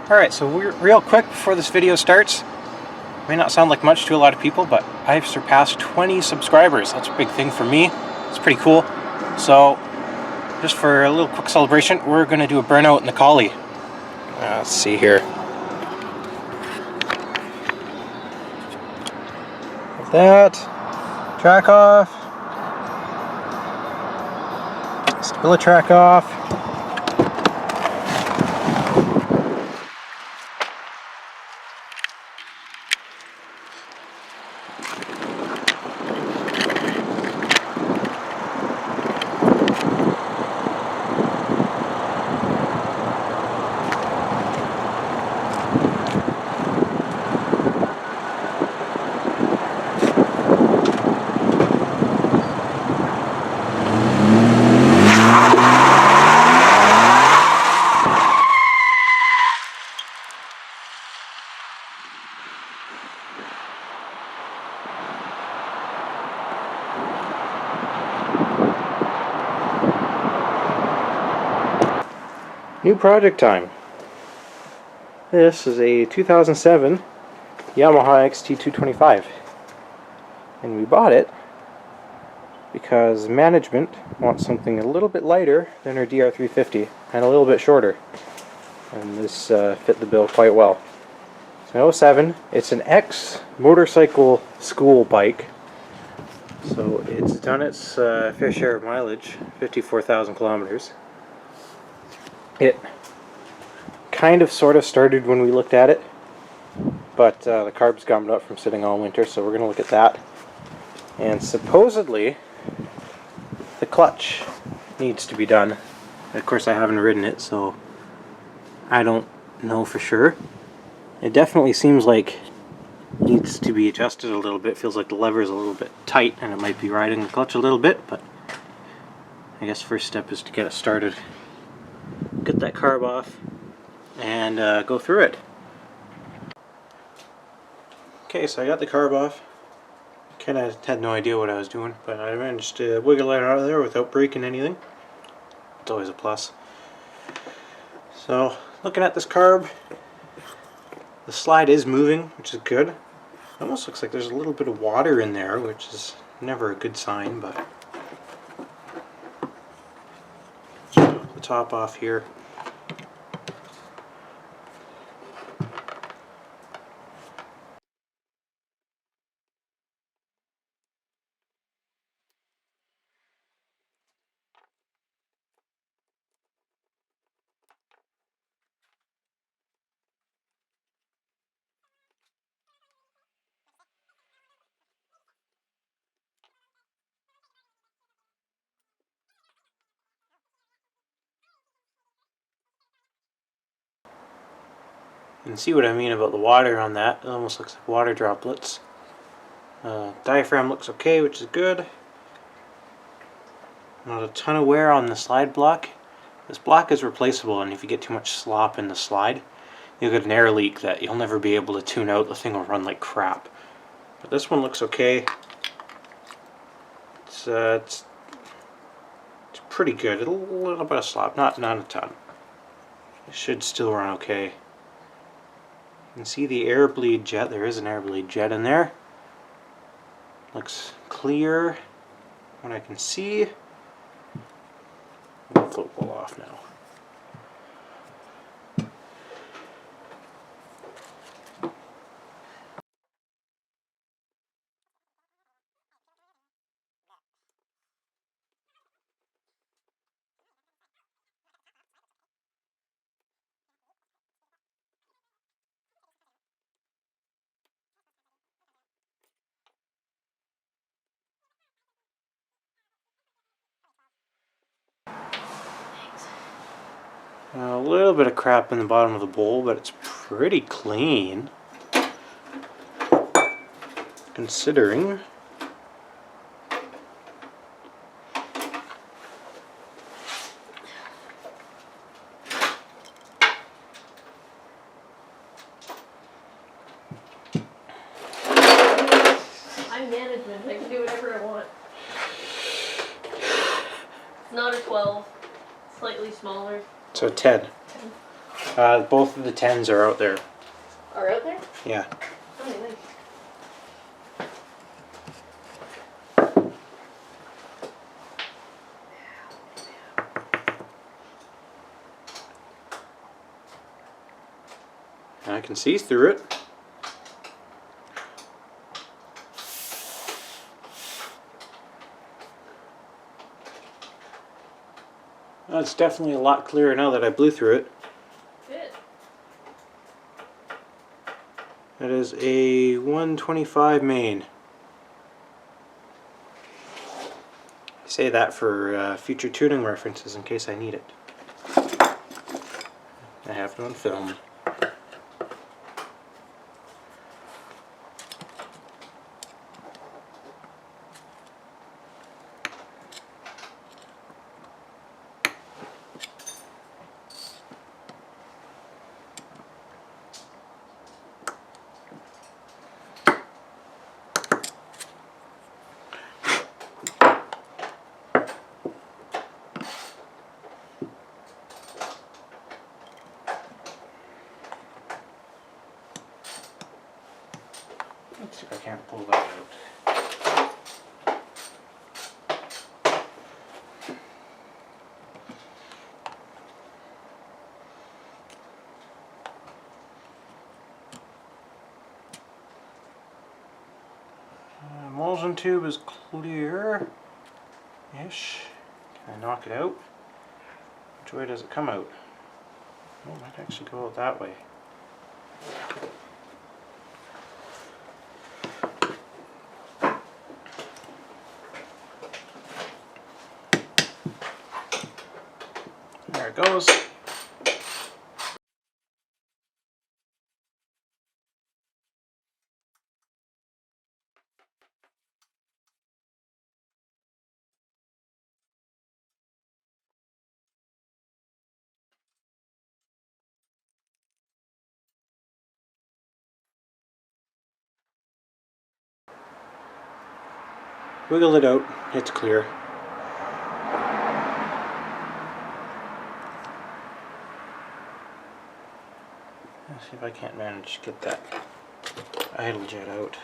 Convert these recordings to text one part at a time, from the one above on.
Alright, so we're real quick before this video starts. May not sound like much to a lot of people, but I've surpassed 20 subscribers. That's a big thing for me. It's pretty cool. So, just for a little quick celebration, we're going to do a burnout in the collie. Let's see here. Like that. Track off. Spiller track off. New project time. This is a 2007 Yamaha XT225, and we bought it because management wants something a little bit lighter than our DR350 and a little bit shorter, and this fit the bill quite well. It's an 07. It's an X motorcycle school bike, so it's done its fair share of mileage, 54,000 kilometers. It kind of sort of started when we looked at it, but the carb's gummed up from sitting all winter, so we're going to look at that. And supposedly the clutch needs to be done. Of course, I haven't ridden it, so I don't know for sure. It definitely seems like it needs to be adjusted a little bit. Feels like the lever is a little bit tight and it might be riding the clutch a little bit, but I guess first step is to get it started. Get that carb off and go through it. Okay, so I got the carb off. Kind of had no idea what I was doing, but I managed to wiggle it out of there without breaking anything. It's always a plus. So, looking at this carb, the slide is moving, which is good. It almost looks like there's a little bit of water in there, which is never a good sign, but the top off here. You can see what I mean about the water on that. It almost looks like water droplets. Diaphragm looks okay, which is good. Not a ton of wear on the slide block. This block is replaceable, and if you get too much slop in the slide, you'll get an air leak that you'll never be able to tune out. The thing will run like crap. But this one looks okay. It's pretty good. A little bit of slop, not a ton. It should still run okay. You can see the air bleed jet. There is an air bleed jet in there. Looks clear what I can see. I'll float pull off now. A little bit of crap in the bottom of the bowl, but it's pretty clean, considering. I'm management, I can do whatever I want. It's not a 12, slightly smaller. So 10. 10. Both of the 10s are out there. Are out there? Yeah. Oh, nice. I can see through it. Well, it's definitely a lot clearer now that I blew through it. Good. It is a 125 main. I say that for future tuning references in case I need it. I have it on film. Let's see if I can't pull that out. Emulsion tube is clear-ish. Can I knock it out? Which way does it come out? Oh, it might actually go out that way. There it goes. Wiggle it out, it's clear. Let's see if I can't manage to get that idle jet out.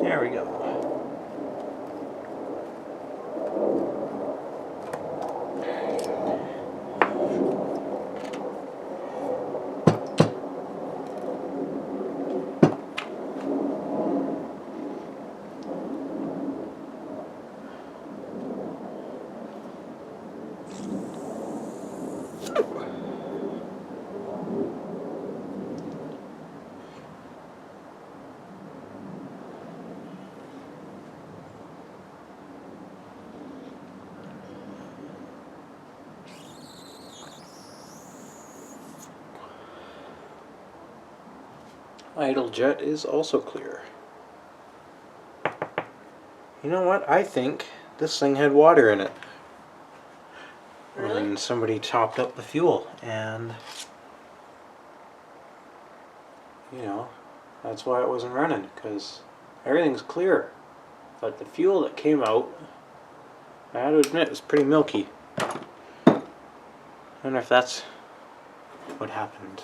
There we go. Idle jet is also clear. You know what? I think this thing had water in it. Really? When somebody topped up the fuel, and you know, that's why it wasn't running, because everything's clear. But the fuel that came out, I had to admit, was pretty milky. I wonder if that's what happened.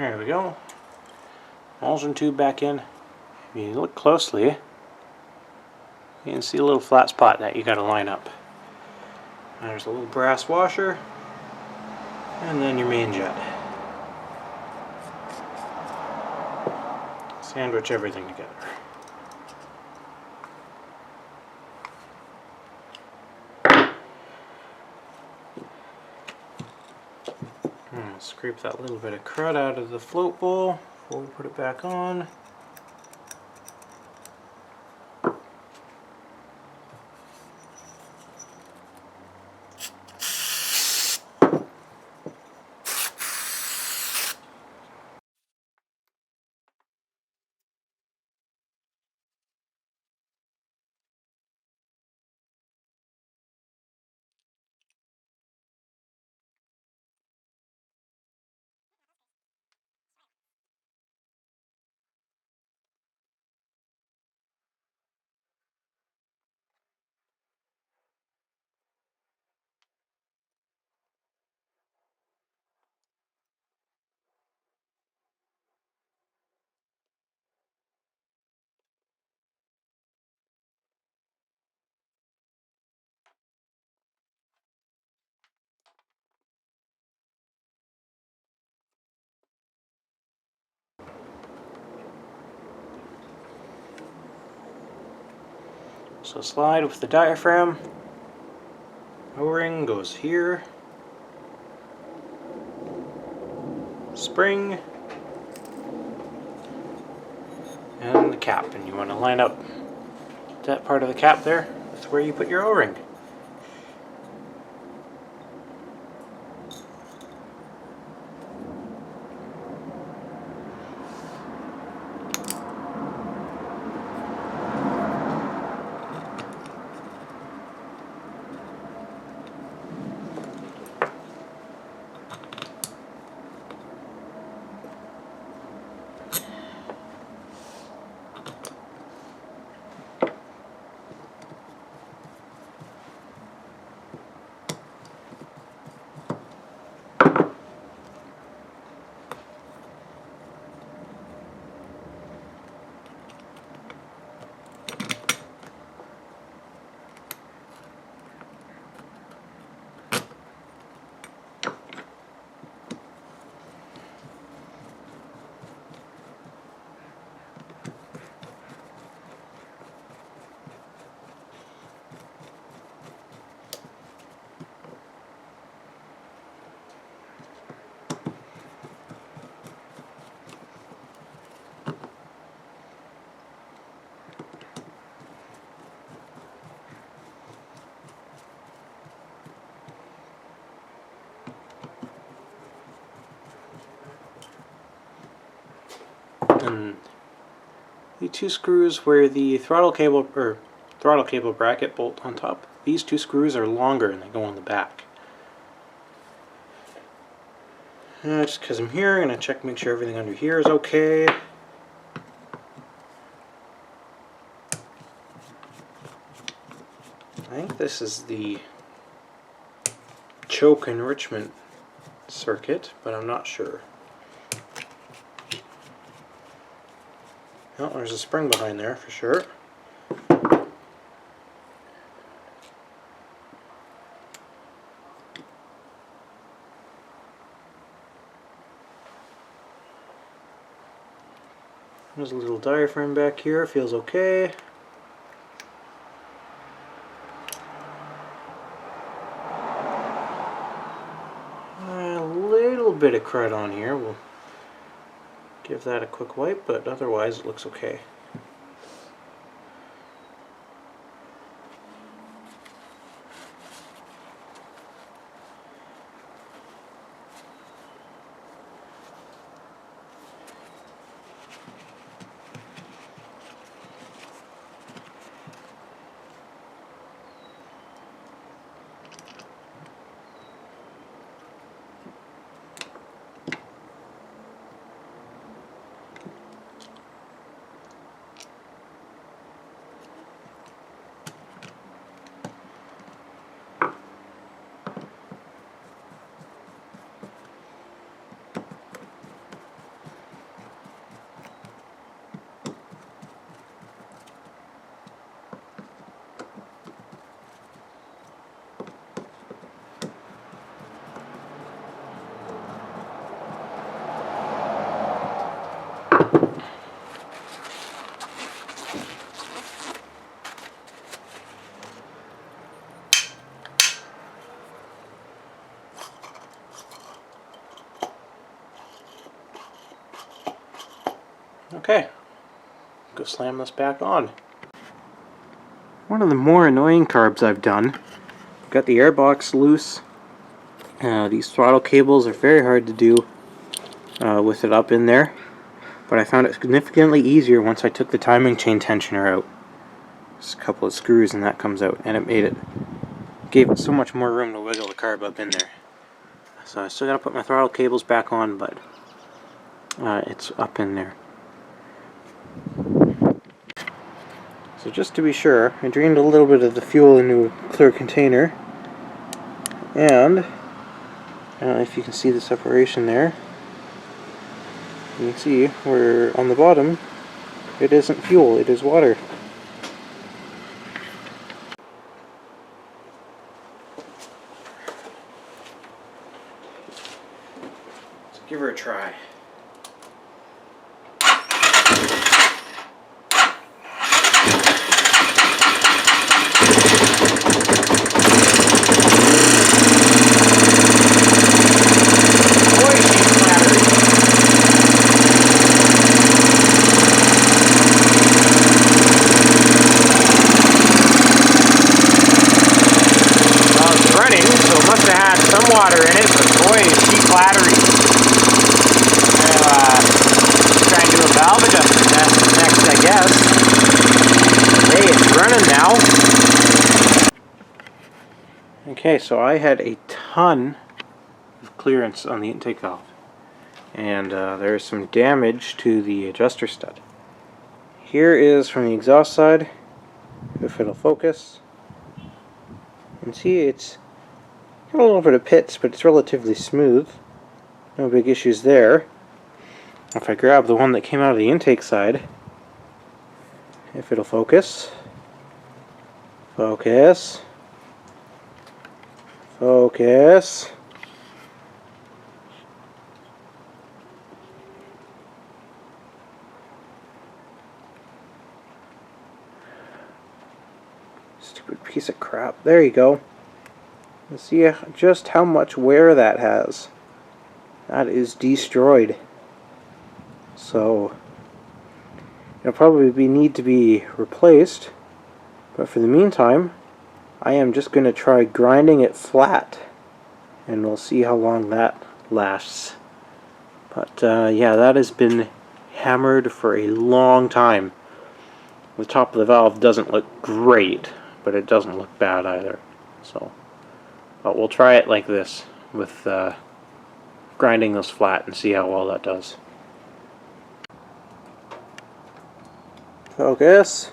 There we go. Emulsion tube back in. If you look closely, you can see a little flat spot that you got to line up. There's a little brass washer, and then your main jet. Sandwich everything together. Scrape that little bit of crud out of the float bowl before we put it back on. So slide with the diaphragm. O-ring goes here. Spring. And the cap. And you want to line up that part of the cap there with where you put your O-ring. And the two screws where the throttle cable bracket bolt on top, these two screws are longer and they go on the back. Just because I'm here, I'm going to check, make sure everything under here is okay. I think this is the choke enrichment circuit, but I'm not sure. Oh, there's a spring behind there for sure. There's a little diaphragm back here, feels okay. A little bit of crud on here, we'll give that a quick wipe, but otherwise it looks okay. Okay, go slam this back on. One of the more annoying carbs I've done, got the airbox loose. These throttle cables are very hard to do with it up in there, but I found it significantly easier once I took the timing chain tensioner out. Just a couple of screws and that comes out, and it gave it so much more room to wiggle the carb up in there. So I still gotta put my throttle cables back on, but it's up in there. So just to be sure, I drained a little bit of the fuel into a clear container, and I don't know if you can see the separation there. You can see where on the bottom it isn't fuel, it is water. So give her a try. Water in it, but boy, is she clattery. I'll try and do a valve adjustment next, I guess. Hey, it's running now. Okay, so I had a ton of clearance on the intake valve, and there's some damage to the adjuster stud. Here is from the exhaust side, if it'll focus. You can see it's got a little bit of pits, but it's relatively smooth. No big issues there. If I grab the one that came out of the intake side, if it'll focus. Focus. Focus. Stupid piece of crap. There you go. See just how much wear that has. That is destroyed. So it'll probably need to be replaced, but for the meantime I am just going to try grinding it flat, and we'll see how long that lasts. But yeah, that has been hammered for a long time. The top of the valve doesn't look great, but it doesn't look bad either. So but we'll try it like this, with grinding those flat, and see how well that does. Focus.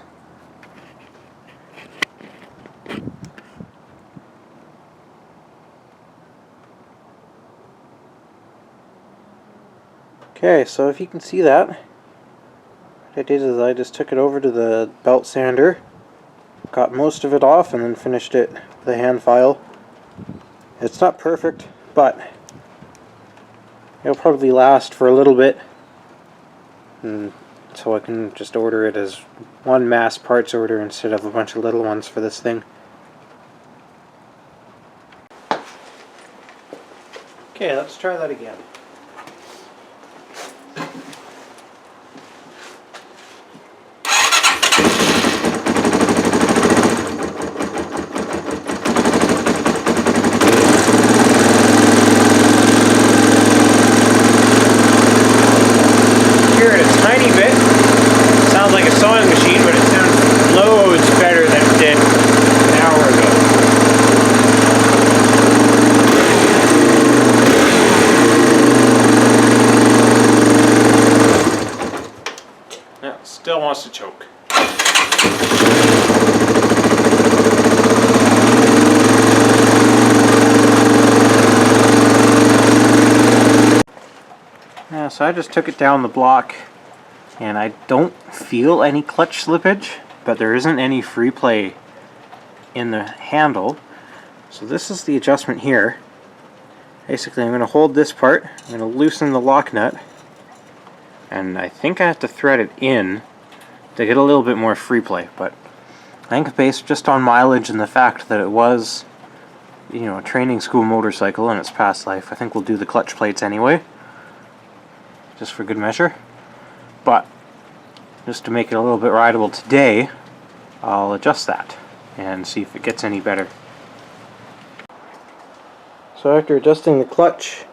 Okay, so if you can see that, what I did is I just took it over to the belt sander, got most of it off, and then finished it with a hand file. It's not perfect, but it'll probably last for a little bit, and so I can just order it as one mass parts order instead of a bunch of little ones for this thing. Okay, let's try that again. Still wants to choke. Yeah, so I just took it down the block, and I don't feel any clutch slippage, but there isn't any free play in the handle. So this is the adjustment here. Basically, I'm going to hold this part, I'm going to loosen the lock nut, and I think I have to thread it in to get a little bit more free play, but I think based just on mileage and the fact that it was, you know, a training school motorcycle in its past life, I think we'll do the clutch plates anyway, just for good measure. But just to make it a little bit rideable today, I'll adjust that and see if it gets any better. So after adjusting the clutch,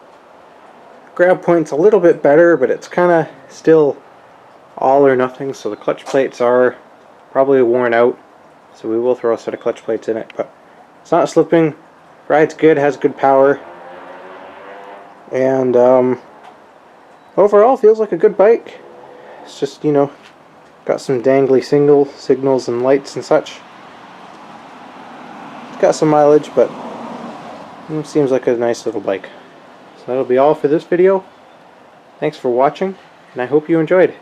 grab point's a little bit better, but it's kind of still all or nothing, so the clutch plates are probably worn out, so we will throw a set of clutch plates in it, but it's not slipping, rides good, has good power, and overall feels like a good bike. It's just, you know, got some dangly signals and lights and such. It's got some mileage, but it seems like a nice little bike. So that'll be all for this video. Thanks for watching, and I hope you enjoyed.